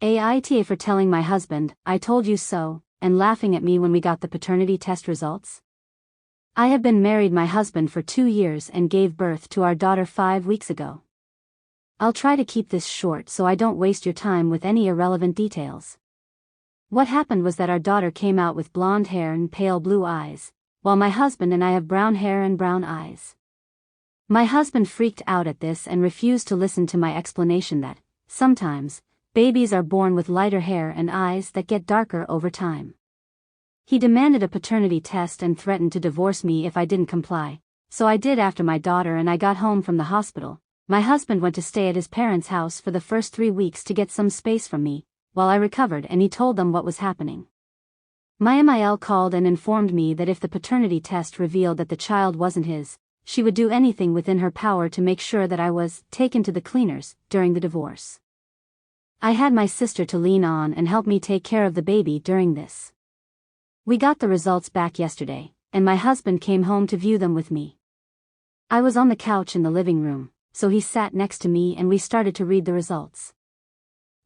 AITA for telling my husband, "I told you so," and laughing at me when we got the paternity test results. I have been married my husband for 2 years and gave birth to our daughter 5 weeks ago. I'll try to keep this short so I don't waste your time with any irrelevant details. What happened was that our daughter came out with blonde hair and pale blue eyes, while my husband and I have brown hair and brown eyes. My husband freaked out at this and refused to listen to my explanation that, sometimes, babies are born with lighter hair and eyes that get darker over time. He demanded a paternity test and threatened to divorce me if I didn't comply, so I did. After my daughter and I got home from the hospital, my husband went to stay at his parents' house for the first 3 weeks to get some space from me, while I recovered, and he told them what was happening. My MIL called and informed me that if the paternity test revealed that the child wasn't his, she would do anything within her power to make sure that I was taken to the cleaners during the divorce. I had my sister to lean on and help me take care of the baby during this. We got the results back yesterday, and my husband came home to view them with me. I was on the couch in the living room, so he sat next to me and we started to read the results.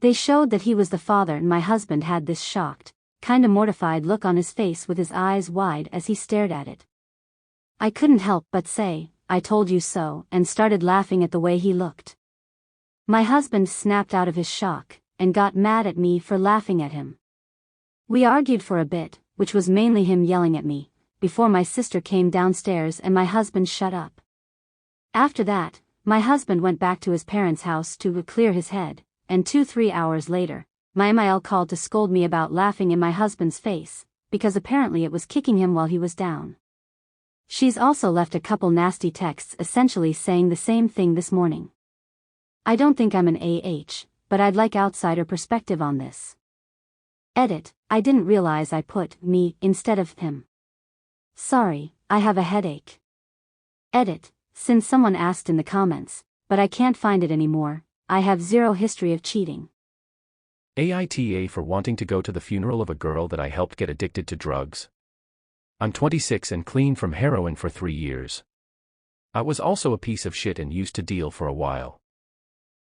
They showed that he was the father, and my husband had this shocked, kinda mortified look on his face with his eyes wide as he stared at it. I couldn't help but say, "I told you so," and started laughing at the way he looked. My husband snapped out of his shock, and got mad at me for laughing at him. We argued for a bit, which was mainly him yelling at me, before my sister came downstairs and my husband shut up. After that, my husband went back to his parents' house to clear his head, and 2-3 hours later, my MIL called to scold me about laughing in my husband's face, because apparently it was kicking him while he was down. She's also left a couple nasty texts essentially saying the same thing this morning. I don't think I'm an AH, but I'd like outsider perspective on this. Edit, I didn't realize I put me instead of him. Sorry, I have a headache. Edit, since someone asked in the comments, but I can't find it anymore, I have zero history of cheating. AITA for wanting to go to the funeral of a girl that I helped get addicted to drugs. I'm 26 and clean from heroin for 3 years. I was also a piece of shit and used to deal for a while.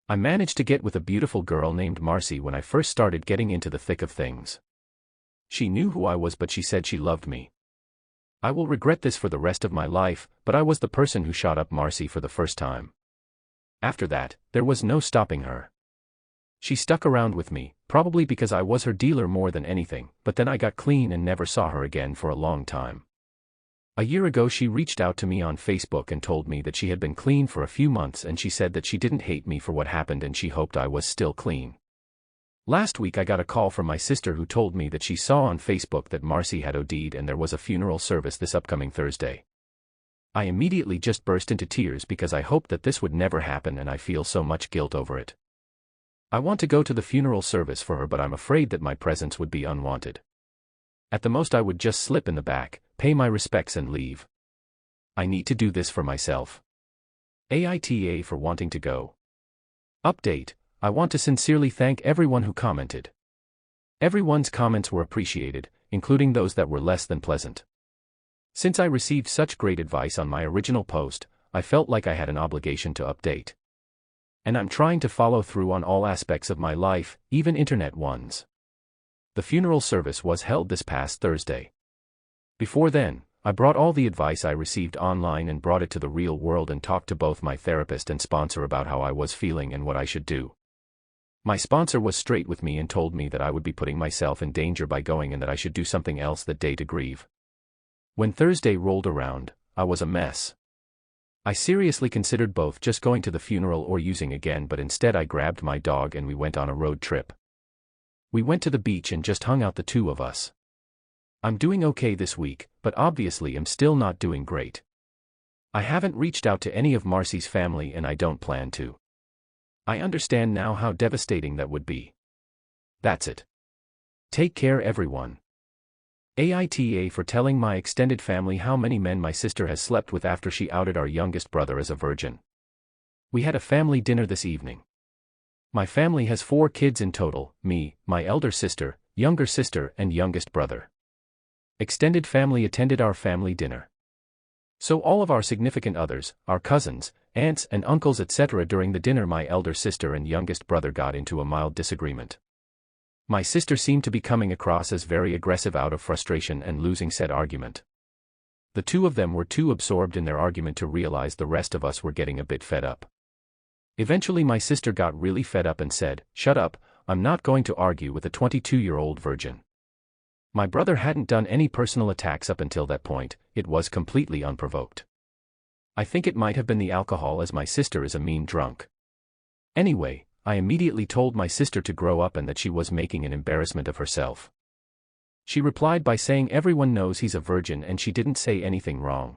I managed to get with a beautiful girl named Marcy when I first started getting into the thick of things. She knew who I was, but she said she loved me. I will regret this for the rest of my life, but I was the person who shot up Marcy for the first time. After that, there was no stopping her. She stuck around with me, probably because I was her dealer more than anything, but then I got clean and never saw her again for a long time. A year ago she reached out to me on Facebook and told me that she had been clean for a few months, and she said that she didn't hate me for what happened and she hoped I was still clean. Last week I got a call from my sister who told me that she saw on Facebook that Marcy had OD'd and there was a funeral service this upcoming Thursday. I immediately just burst into tears because I hoped that this would never happen and I feel so much guilt over it. I want to go to the funeral service for her, but I'm afraid that my presence would be unwanted. At the most I would just slip in the back, pay my respects and leave. I need to do this for myself. AITA for wanting to go. Update, I want to sincerely thank everyone who commented. Everyone's comments were appreciated, including those that were less than pleasant. Since I received such great advice on my original post, I felt like I had an obligation to update. And I'm trying to follow through on all aspects of my life, even internet ones. The funeral service was held this past Thursday. Before then, I brought all the advice I received online and brought it to the real world and talked to both my therapist and sponsor about how I was feeling and what I should do. My sponsor was straight with me and told me that I would be putting myself in danger by going and that I should do something else that day to grieve. When Thursday rolled around, I was a mess. I seriously considered both just going to the funeral or using again, but instead I grabbed my dog and we went on a road trip. We went to the beach and just hung out, the two of us. I'm doing okay this week, but obviously I'm still not doing great. I haven't reached out to any of Marcy's family and I don't plan to. I understand now how devastating that would be. That's it. Take care everyone. AITA for telling my extended family how many men my sister has slept with after she outed our youngest brother as a virgin. We had a family dinner this evening. My family has 4 kids in total, me, my elder sister, younger sister and youngest brother. Extended family attended our family dinner. So all of our significant others, our cousins, aunts and uncles etc. During the dinner my elder sister and youngest brother got into a mild disagreement. My sister seemed to be coming across as very aggressive out of frustration and losing said argument. The two of them were too absorbed in their argument to realize the rest of us were getting a bit fed up. Eventually my sister got really fed up and said, "Shut up, I'm not going to argue with a 22-year-old virgin." My brother hadn't done any personal attacks up until that point, it was completely unprovoked. I think it might have been the alcohol as my sister is a mean drunk. Anyway, I immediately told my sister to grow up and that she was making an embarrassment of herself. She replied by saying everyone knows he's a virgin and she didn't say anything wrong.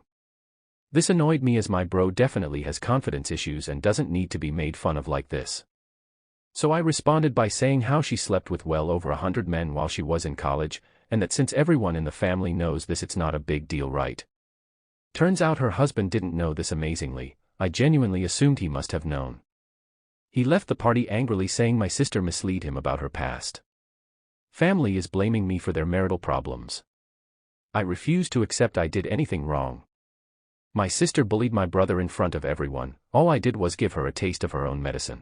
This annoyed me as my bro definitely has confidence issues and doesn't need to be made fun of like this. So I responded by saying how she slept with well over 100 men while she was in college, and that since everyone in the family knows this it's not a big deal, right? Turns out her husband didn't know this. Amazingly, I genuinely assumed he must have known. He left the party angrily saying my sister misled him about her past. Family is blaming me for their marital problems. I refuse to accept I did anything wrong. My sister bullied my brother in front of everyone, all I did was give her a taste of her own medicine.